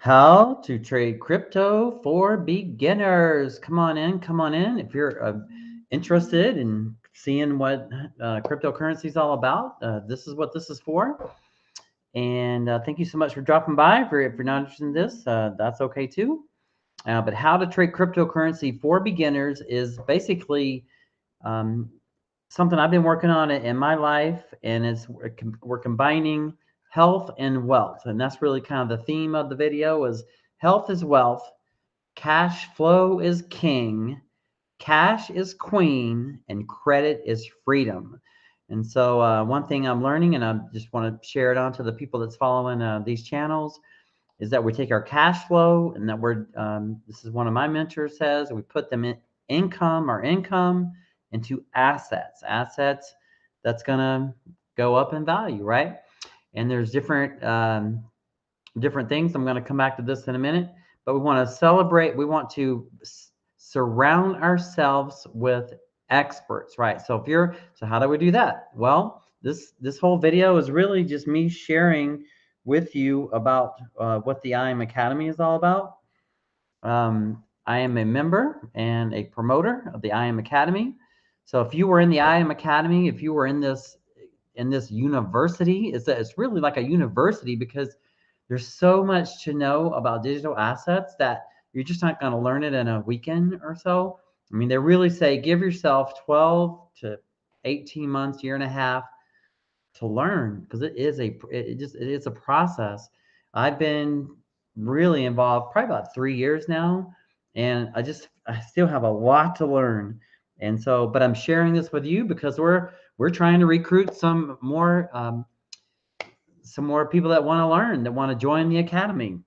How to trade crypto for beginners. Come on in, come on in. If you're interested in seeing what cryptocurrency is all about, this is what this is for. And thank you so much for dropping by. If you're not interested in this, that's okay too. But how to trade cryptocurrency for beginners is basically um, something I've been working on in my life, and we're combining health and wealth, and that's really kind of the theme of the video: is health is wealth, cash flow is king, cash is queen, and credit is freedom. And so one thing I'm learning, and I just want to share it on to the people that's following these channels, is that we take our cash flow, and that this is one of my mentors says, we put them in our income into assets that's going to go up in value, right? And there's different things. I'm going to come back to this in a minute, but we want to celebrate. We want to surround ourselves with experts, right? So how do we do that? Well, this whole video is really just me sharing with you about what the IM Academy is all about. I am a member and a promoter of the IM Academy. So if you were in the IM Academy, if you were in this university, it's really like a university, because there's so much to know about digital assets that you're just not going to learn it in a weekend or so. I mean, they really say give yourself 12 to 18 months, year and a half to learn, because it is a process. I've been really involved probably about 3 years now, and I still have a lot to learn. And so, but I'm sharing this with you because we're trying to recruit some more people that want to learn, that want to join the academy.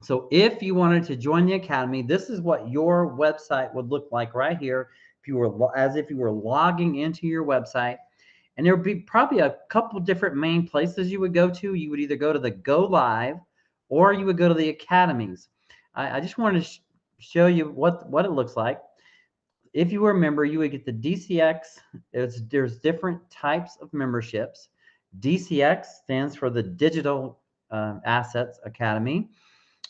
So if you wanted to join the academy, this is what your website would look like right here. If you were as if you were logging into your website, and there would be probably a couple different main places you would go to. You would either go to the Go Live, or you would go to the academies. I just wanted to show you what it looks like. If you were a member, you would get the DCX. There's different types of memberships. DCX stands for the Digital Assets Academy,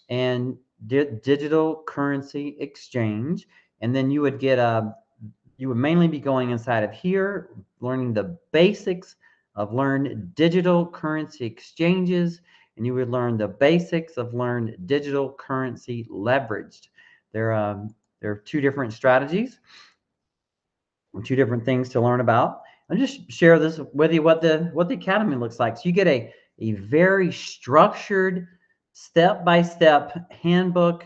and Digital Currency Exchange. And then you would mainly be going inside of here, learning the basics of learn digital currency exchanges, and you would learn the basics of learn digital currency leveraged. There are two different strategies, two different things to learn about. I'll just share this with you, what the academy looks like. So you get a very structured, step-by-step handbook.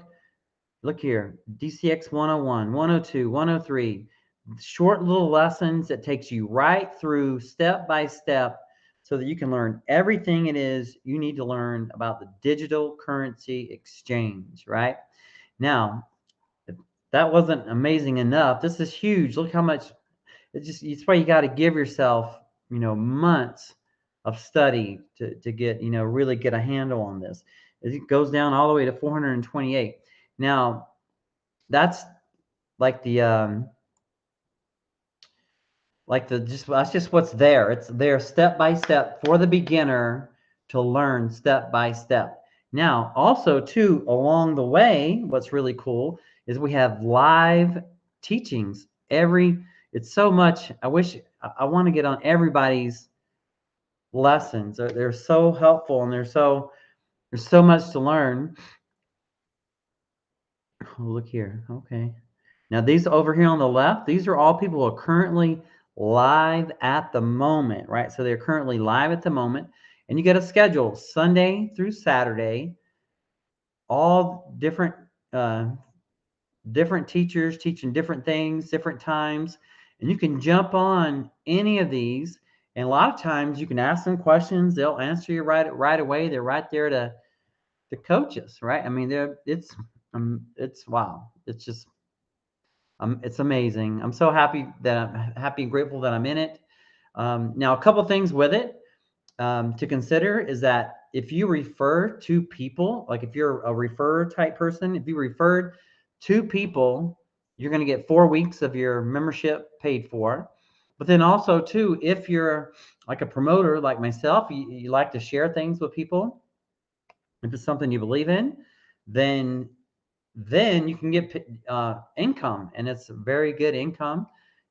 Look here, DCX 101, 102, 103, short little lessons that takes you right through step by step, so that you can learn everything it is you need to learn about the digital currency exchange, right? Now, if that wasn't amazing enough, this is huge. Look how much, it's why you got to give yourself, months of study to get, really get a handle on this. It goes down all the way to 428. Now, that's like that's just what's there. It's there step by step for the beginner to learn step by step. Now, also too, along the way, what's really cool is we have live teachings. It's so much. I want to get on everybody's lessons. They're so helpful, and there's so much to learn. Oh, look here. Okay. Now, these over here on the left, these are all people who are currently live at the moment, right? So they're currently live at the moment, and you get a schedule Sunday through Saturday, all different teachers teaching different things, different times, and you can jump on any of these. And a lot of times you can ask them questions; they'll answer you right away. They're right there to coach us, right? I mean, it's wow. It's amazing. I'm so happy and grateful that I'm in it. Now, a couple things with it to consider is that if you refer to people, like if you're a refer type person, if you referred 2 people, you're going to get 4 weeks of your membership paid for. But then also too, if you're like a promoter, like myself, you like to share things with people. If it's something you believe in, then you can get income, and it's very good income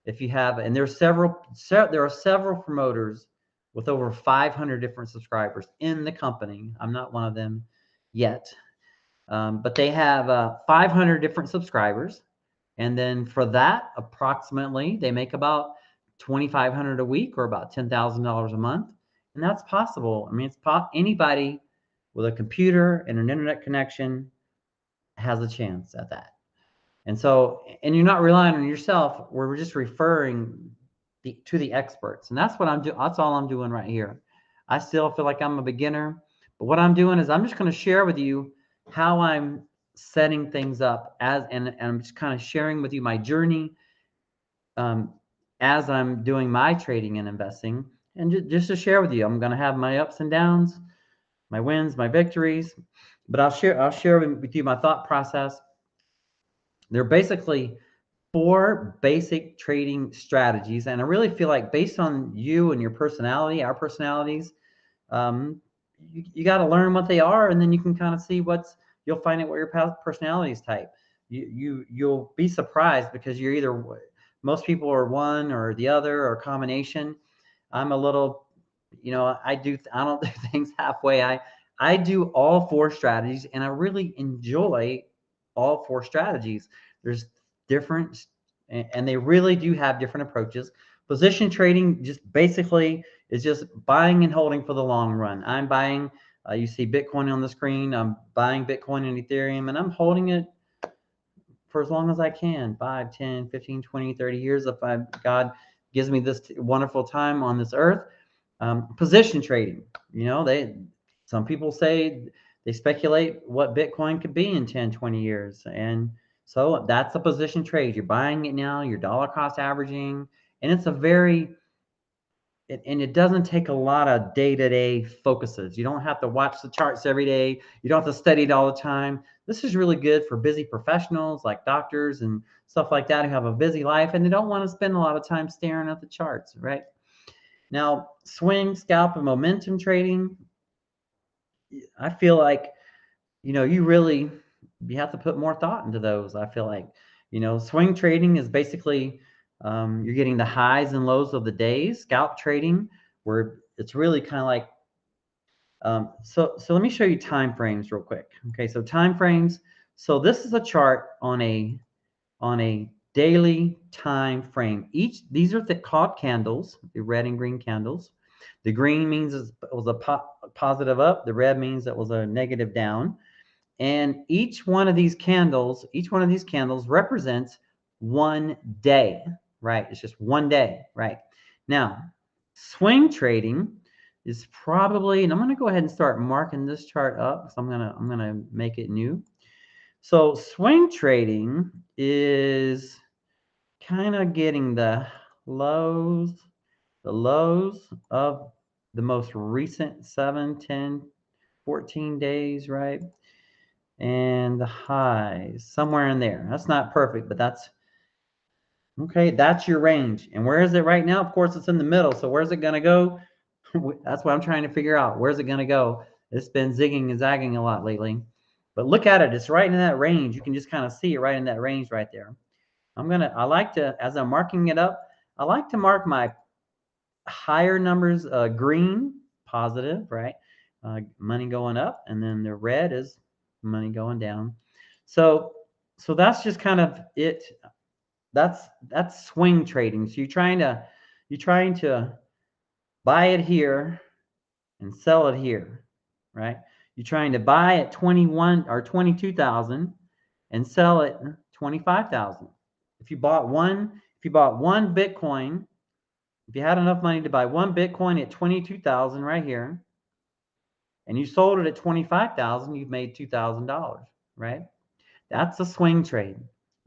if you have. And there are several promoters with over 500 different subscribers in the company. I'm not one of them yet, but they have 500 different subscribers, and then for that, approximately, they make about $2,500 a week, or about $10,000 a month, and that's possible. I mean, anybody with a computer and an internet connection has a chance at that. And so, and you're not relying on yourself. We're just referring to the experts, and that's what I'm doing. That's all I'm doing right here. I still feel like I'm a beginner, but what I'm doing is I'm just going to share with you how I'm setting things up and I'm just kind of sharing with you my journey as I'm doing my trading and investing, and just to share with you. I'm going to have my ups and downs, my wins, my victories, but I'll share with you my thought process. They're basically 4 basic trading strategies, and I really feel like, based on you and your personality, our personalities, you got to learn what they are, and then you can kind of see you'll find out what your personality is type. You'll be surprised, because you're either, most people are one or the other, or a combination. I'm a little, I don't do things halfway. I do all 4 strategies, and I really enjoy all 4 strategies. There's different, and they really do have different approaches. Position trading just basically is just buying and holding for the long run. I'm buying, you see Bitcoin on the screen. I'm buying Bitcoin and Ethereum, and I'm holding it for as long as I can, 5, 10, 15, 20, 30 years. If God gives me this wonderful time on this earth. Position trading, some people say, they speculate what Bitcoin could be in 10, 20 years. And so that's a position trade. You're buying it now, you're dollar cost averaging, and it doesn't take a lot of day-to-day focuses. You don't have to watch the charts every day. You don't have to study it all the time. This is really good for busy professionals like doctors and stuff like that, who have a busy life and they don't want to spend a lot of time staring at the charts, right? Now, swing, scalp, and momentum trading, I feel like, you have to put more thought into those. I feel like, swing trading is basically, you're getting the highs and lows of the days. Scalp trading, where it's really kind of like, so let me show you time frames real quick. Okay, so time frames. So this is a chart on a daily time frame. These are called candles, the red and green candles. The green means it was a positive up. The red means it was a negative down. And each one of these candles represents one day, right? It's just one day, right? Now, swing trading is probably, and I'm going to go ahead and start marking this chart up, because I'm going to make it new. So swing trading is kind of getting the lows of the most recent 7, 10, 14 days, right? And the highs somewhere in there. That's not perfect, but that's okay. That's your range. And where is it right now? Of course, it's in the middle. So where's it going to go? That's what I'm trying to figure out. Where's it going to go? It's been zigging and zagging a lot lately, but look at it. It's right in that range. You can just kind of see it right in that range right there. I like to, as I'm marking it up, I like to mark my higher numbers, green, positive, right? Money going up, and then the red is money going down. So that's just kind of it. That's swing trading. So you're trying to buy it here and sell it here, right? You're trying to buy at 21 or 22,000 and sell it 25,000. If you bought one Bitcoin, if you had enough money to buy one Bitcoin at 22,000 right here, and you sold it at 25,000, you've made $2,000, right? That's a swing trade,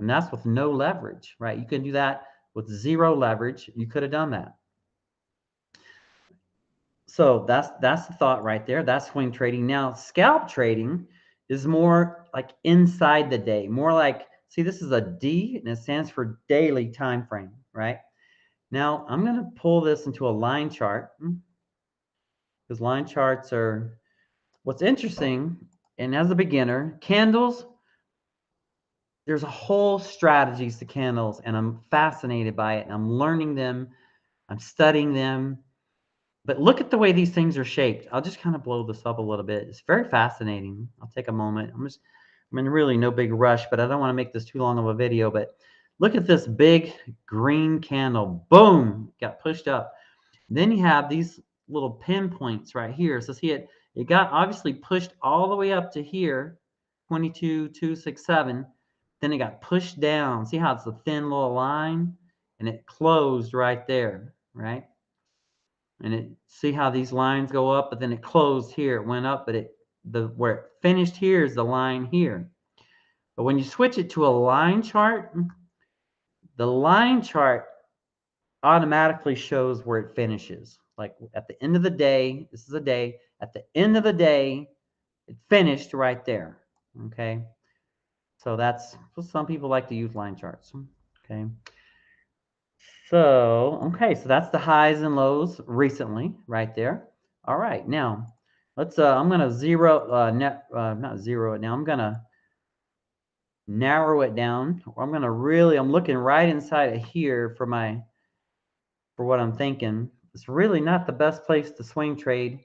and that's with no leverage, right? You can do that with zero leverage. You could have done that. So that's the thought right there. That's swing trading. Now, scalp trading is more like inside the day, more like, see, this is a D, and it stands for daily time frame, right? Now, I'm going to pull this into a line chart, because line charts are, what's interesting And as a beginner, candles, there's a whole strategies to candles, and I'm fascinated by it. And I'm learning them. I'm studying them. But look at the way these things are shaped. I'll just kind of blow this up a little bit. It's very fascinating. I'll take a moment. I'm in really no big rush, but I don't want to make this too long of a video. But look at this big green candle. Boom, got pushed up. Then you have these little pinpoints right here. So see it got obviously pushed all the way up to here, 22, 2, 6, 7. Then it got pushed down. See how it's a thin little line? And it closed right there, right? And it see how these lines go up, but then it closed here. It went up, but where it finished here is the line here. But when you switch it to a line chart, the line chart automatically shows where it finishes. Like at the end of the day, this is a day, at the end of the day, it finished right there. Okay. So that's, some people like to use line charts. Okay. So, okay, so that's the highs and lows recently right there. All right, now let's, I'm going to not zero it now. I'm going to narrow it down. I'm going to I'm looking right inside of here for what I'm thinking. It's really not the best place to swing trade,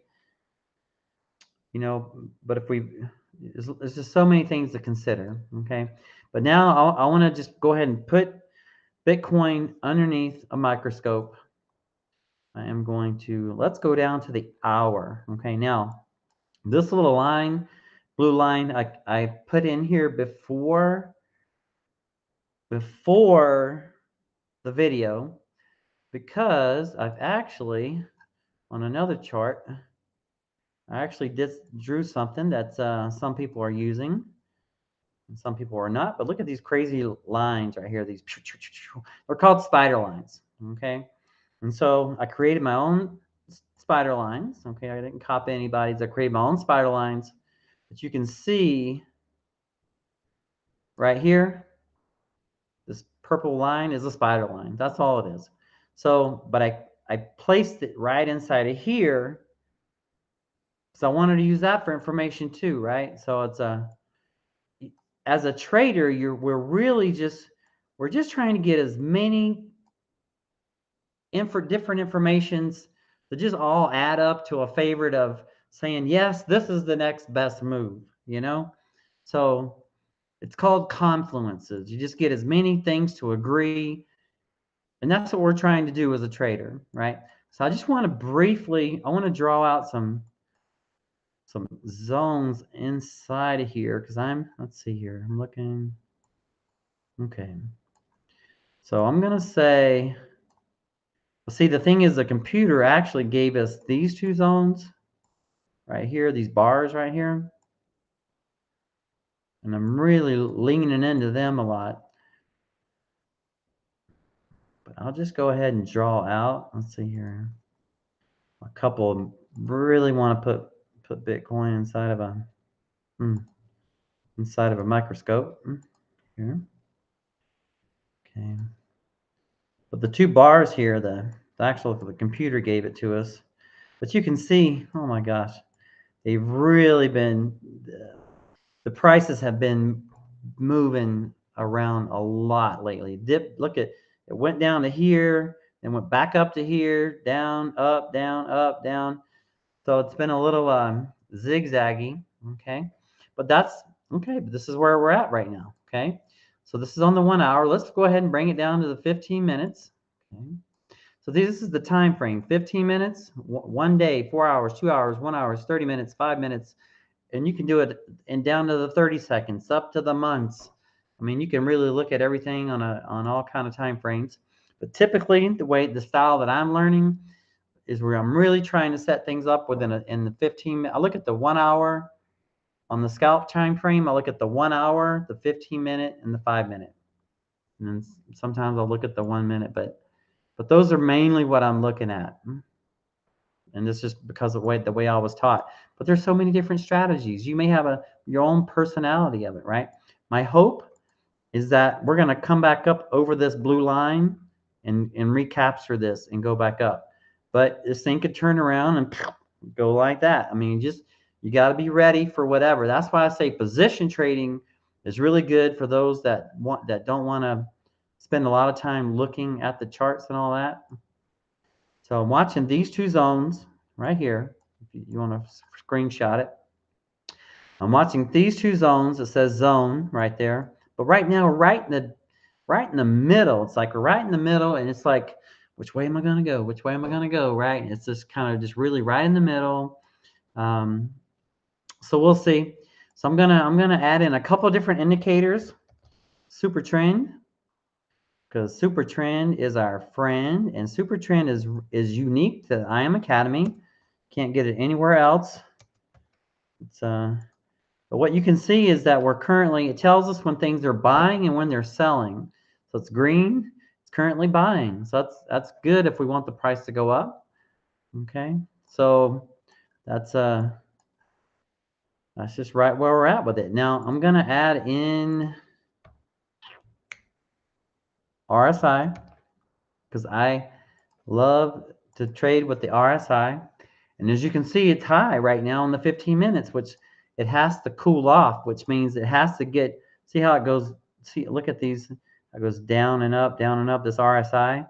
but there's just so many things to consider. Okay. But now I want to just go ahead and put Bitcoin underneath a microscope. I am going to, let's go down to the hour. Okay, now this little line, blue line, I put in here before the video, because I've actually, on another chart, I actually drew something that some people are using and some people are not. But look at these crazy lines right here. They're called spider lines. Okay. And so I created my own spider lines. Okay. I didn't copy anybody's. I created my own spider lines. But you can see right here, this purple line is a spider line. That's all it is. So, but I placed it right inside of here. So I wanted to use that for information too, right? So it's as a trader, we're just trying to get as many different informations that just all add up to a favorite of saying, yes, this is the next best move, So it's called confluences. You just get as many things to agree. And that's what we're trying to do as a trader, right? So I just want to I want to draw out some zones inside of here because let's see here. I'm looking. Okay. So I'm going to say, see, the thing is the computer actually gave us these two zones right here, these bars right here. And I'm really leaning into them a lot. But I'll just go ahead and draw out. Let's see here. A couple really want to put Bitcoin inside of a microscope here. Okay. But the two bars here, the computer gave it to us. But you can see, oh my gosh, they've really been, the prices have been moving around a lot lately. Look at, it went down to here, then went back up to here, down, up, down, up, down. So it's been a little zigzaggy, okay? But that's, okay, but this is where we're at right now, okay? So this is on the 1 hour. Let's go ahead and bring it down to the 15 minutes, okay? So this is the time frame, 15 minutes, 1 day, 4 hours, 2 hours, 1 hour, 30 minutes, 5 minutes, and you can do it and down to the 30 seconds, up to the months. I mean, you can really look at everything on all kind of time frames. But typically, the style that I'm learning is where I'm really trying to set things up in the 15 minutes. I look at the 1 hour on the scalp time frame. I look at the 1 hour, the 15 minute, and the 5 minute. And then sometimes I'll look at the 1 minute, but those are mainly what I'm looking at. And this is because of the way I was taught. But there's so many different strategies. You may have your own personality of it, right? My hope is that we're going to come back up over this blue line and recapture this and go back up. But this thing could turn around and go like that. I mean, You got to be ready for whatever. That's why I say position trading is really good for those that don't want to spend a lot of time looking at the charts and all that. So I'm watching these two zones right here. If you want to screenshot it. I'm watching these two zones. It says zone right there. But right now, right in the middle, it's like right in the middle, and it's like, which way am I going to go? Which way am I going to go? Right? And it's just kind of just really right in the middle. So we'll see. So I'm gonna add in a couple of different indicators. Super trend, because super trend is our friend, and super trend is unique to IM Academy. Can't get it anywhere else. It's but what you can see is that we're currently, it tells us when things are buying and when they're selling. So it's green, it's currently buying. So that's good if we want the price to go up. Okay, so that's just right where we're at with it. Now I'm gonna add in RSI because I love to trade with the RSI. And as you can see, it's high right now in the 15 minutes, which it has to cool off, which means it has to get, see how it goes. See, look at these. It goes down and up, this RSI.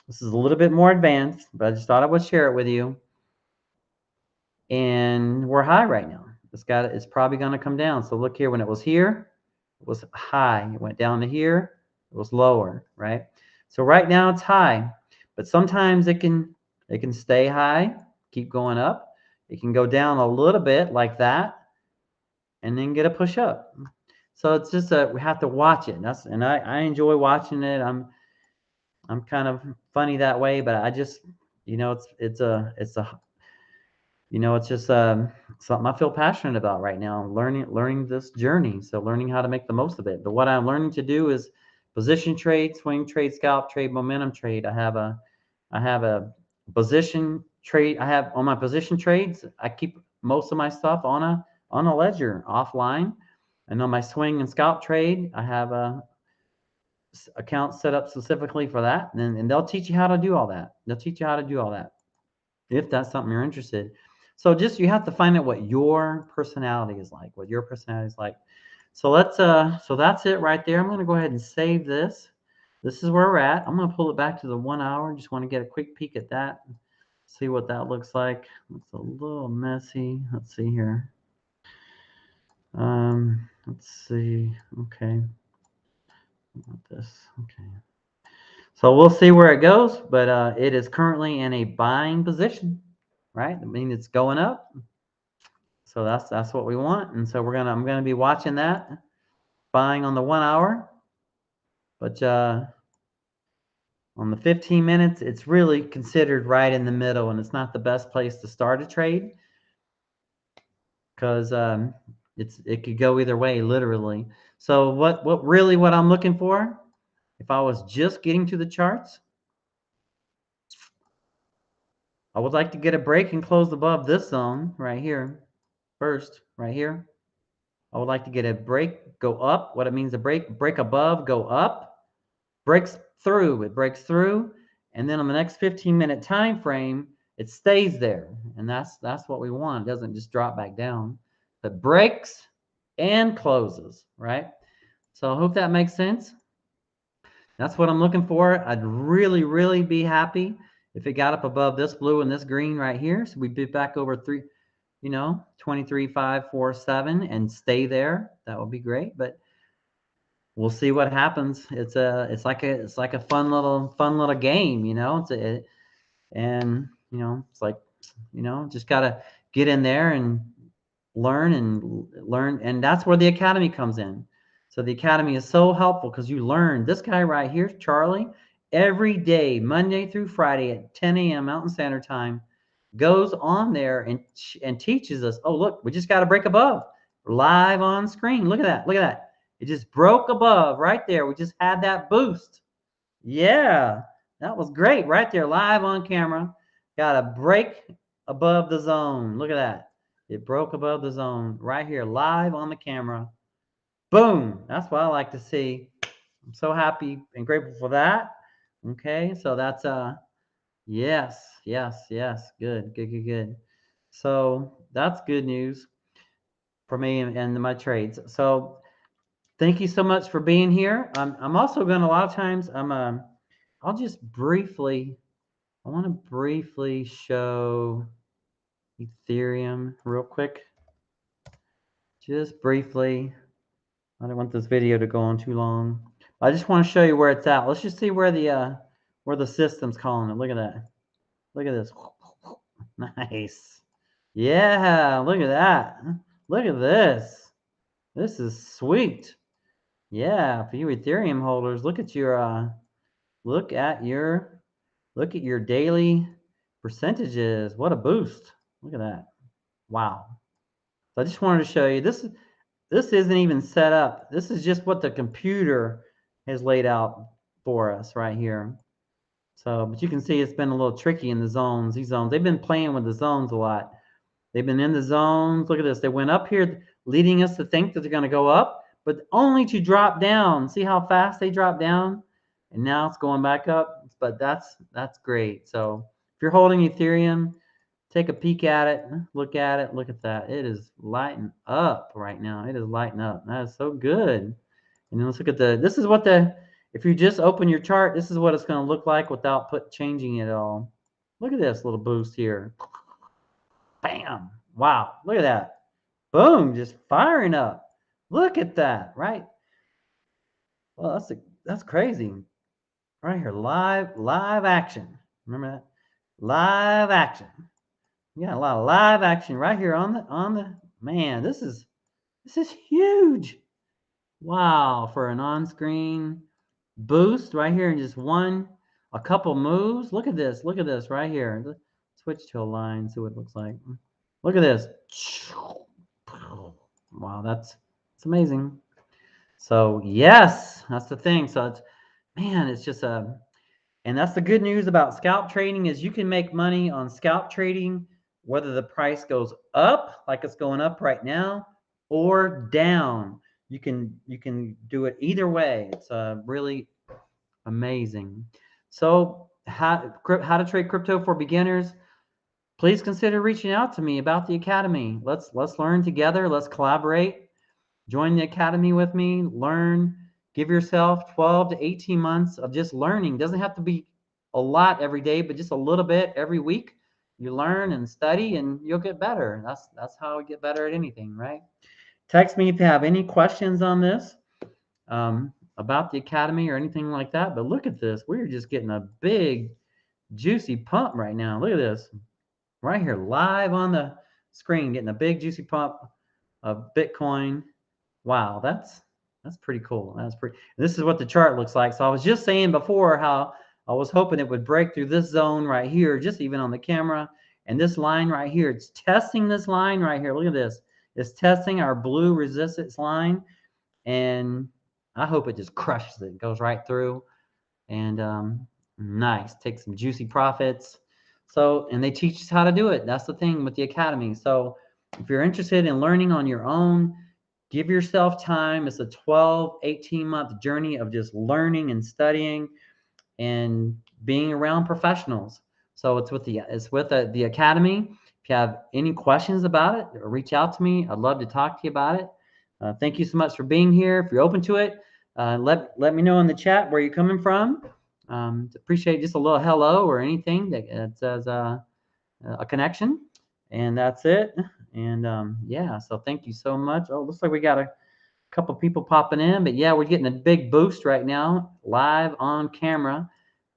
This is a little bit more advanced, but I just thought I would share it with you. And we're high right now. It's probably going to come down. So look here, when it was here, it was high. It went down to here, it was lower, right? So right now it's high, but sometimes it can stay high, keep going up. It can go down a little bit like that, and then get a push up. So it's just we have to watch it. And I enjoy watching it. I'm kind of funny that way, but I just, it's just something I feel passionate about right now, learning this journey. So learning how to make the most of it. But what I'm learning to do is position trade, swing trade, scalp trade, momentum trade. I have a position trade. I have on my position trades, I keep most of my stuff on a ledger offline. And on my swing and scalp trade, I have a account set up specifically for that. And they'll teach you how to do all that. They'll teach you how to do all that if that's something you're interested. So just, you have to find out what your personality is like, So so that's it right there. I'm going to go ahead and save this. This is where we're at. I'm going to pull it back to the 1 hour. Just want to get a quick peek at that. See what that looks like. It's a little messy. Let's see here. Let's see. Okay. This. Okay. So we'll see where it goes, but it is currently in a buying position, right? I mean, it's going up. So that's what we want. And so I'm gonna be watching that, buying on the 1 hour. But on the 15 minutes, it's really considered right in the middle, and it's not the best place to start a trade because it could go either way, literally. So what I'm looking for, if I was just getting to the charts, I would like to get a break and close above this zone right here first, right here. I would like to get a break, go up. What it means, a break above, go up, breaks through. It breaks through, and then on the next 15-minute time frame, it stays there, and that's what we want. It doesn't just drop back down, but breaks and closes, right? So I hope that makes sense. That's what I'm looking for. I'd really, really be happy if it got up above this blue and this green right here. So we'd be back over 23,547 and stay there. That would be great. But we'll see what happens. It's like a fun little game, and it's like, just gotta get in there and learn, and that's where the academy comes in. So the academy is so helpful because you learn. This guy right here, Charlie, every day, Monday through Friday at 10 a.m. Mountain Standard Time, goes on there and teaches us. Oh, look, we just got to break above live on screen. Look at that. Look at that. It just broke above right there. We just had that boost. Yeah, that was great right there, live on camera. Got a break above the zone. Look at that. It broke above the zone right here, live on the camera. Boom. That's what I like to see. I'm so happy and grateful for that. Okay, so that's yes. Good. So that's good news for me and my trades. So thank you so much for being here. I'm also going to, a lot of times, I'll just briefly, I want to briefly show Ethereum real quick. Just briefly. I don't want this video to go on too long. I just want to show you where it's at. Let's just see where the system's calling it. Look at that. Look at this. Nice. Yeah, look at that. Look at this. This is sweet. Yeah, for you Ethereum holders, look at your daily percentages. What a boost. Look at that. Wow. So I just wanted to show you this isn't even set up. This is just what the computer has laid out for us right here. So, but you can see it's been a little tricky in the zones. These zones, they've been playing with the zones a lot. They've been in the zones. Look at this. They went up here, leading us to think that they're going to go up, but only to drop down. See how fast they drop down? And now it's going back up. But that's great. So if you're holding Ethereum, take a peek at it. Look at it. Look at that. It is lighting up right now. It is lighting up. That is so good. And then let's look at this is what if you just open your chart, this is what it's going to look like without changing it all. Look at this little boost here. Bam. Wow. Look at that. Boom. Just firing up. Look at that, right? Well, that's crazy. Right here. Live action. Remember that? Live action. You got a lot of live action right here on the man. This is huge. Wow, for an on-screen boost right here in just a couple moves. Look at this right here. Let's switch to a line, see what it looks like. Look at this. Wow, that's amazing. So yes, that's the thing. So it's just and that's the good news about scalp trading is you can make money on scalp trading, whether the price goes up like it's going up right now or down. You can do it either way. It's really amazing. So how to trade crypto for beginners? Please consider reaching out to me about the academy. Let's learn together. Let's collaborate. Join the academy with me. Learn. Give yourself 12 to 18 months of just learning. Doesn't have to be a lot every day, but just a little bit every week. You learn and study, and you'll get better. That's how we get better at anything, right? Text me if you have any questions on this, about the academy or anything like that. But look at this. We're just getting a big, juicy pump right now. Look at this. Right here, live on the screen, getting a big, juicy pump of Bitcoin. Wow, that's pretty cool. This is what the chart looks like. So I was just saying before how I was hoping it would break through this zone right here, just even on the camera. And this line right here, it's testing this line right here. Look at this. It's testing our blue resistance line. And I hope it just crushes it. Goes right through. And nice. Take some juicy profits. So, and they teach us how to do it. That's the thing with the academy. So if you're interested in learning on your own, give yourself time. It's a 12, 18-month journey of just learning and studying and being around professionals. So it's with the academy. If you have any questions about it, reach out to me. I'd love to talk to you about it. Thank you so much for being here. If you're open to it, let me know in the chat where you're coming from. Appreciate just a little hello or anything that says a connection. And that's it. And yeah, so thank you so much. Oh, looks like we got a couple people popping in, but yeah, we're getting a big boost right now, live on camera.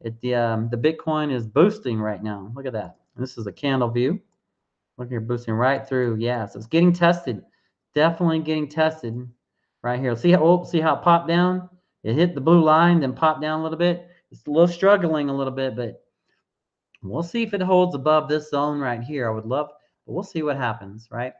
The Bitcoin is boosting right now. Look at that. And this is a candle view. Look here, boosting right through. Yeah, so it's getting tested. Definitely getting tested right here. See how it popped down? It hit the blue line, then popped down a little bit. It's a little struggling a little bit, but we'll see if it holds above this zone right here. I would love, but we'll see what happens, right?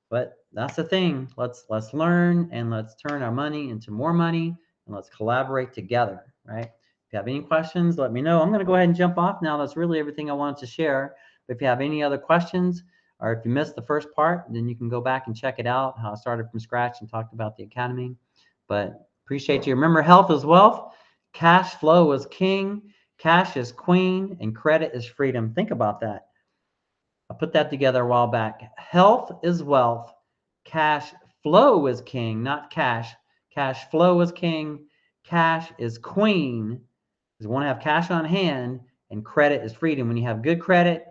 But that's the thing. Let's learn and let's turn our money into more money and let's collaborate together, right? If you have any questions, let me know. I'm going to go ahead and jump off now. That's really everything I wanted to share. But if you have any other questions or if you missed the first part, then you can go back and check it out, how I started from scratch and talked about the academy. But appreciate you. Remember, health is wealth. Cash flow is king. Cash is queen and credit is freedom. Think about that. I put that together a while back. Health is wealth. Cash flow is king, not cash. Cash flow is king. Cash is queen. Because you want to have cash on hand, and credit is freedom. When you have good credit,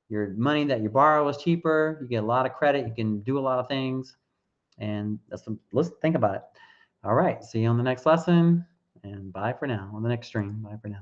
your money that you borrow is cheaper. You get a lot of credit. You can do a lot of things. And let's think about it. All right. See you on the next lesson. And bye for now. On the next stream. Bye for now.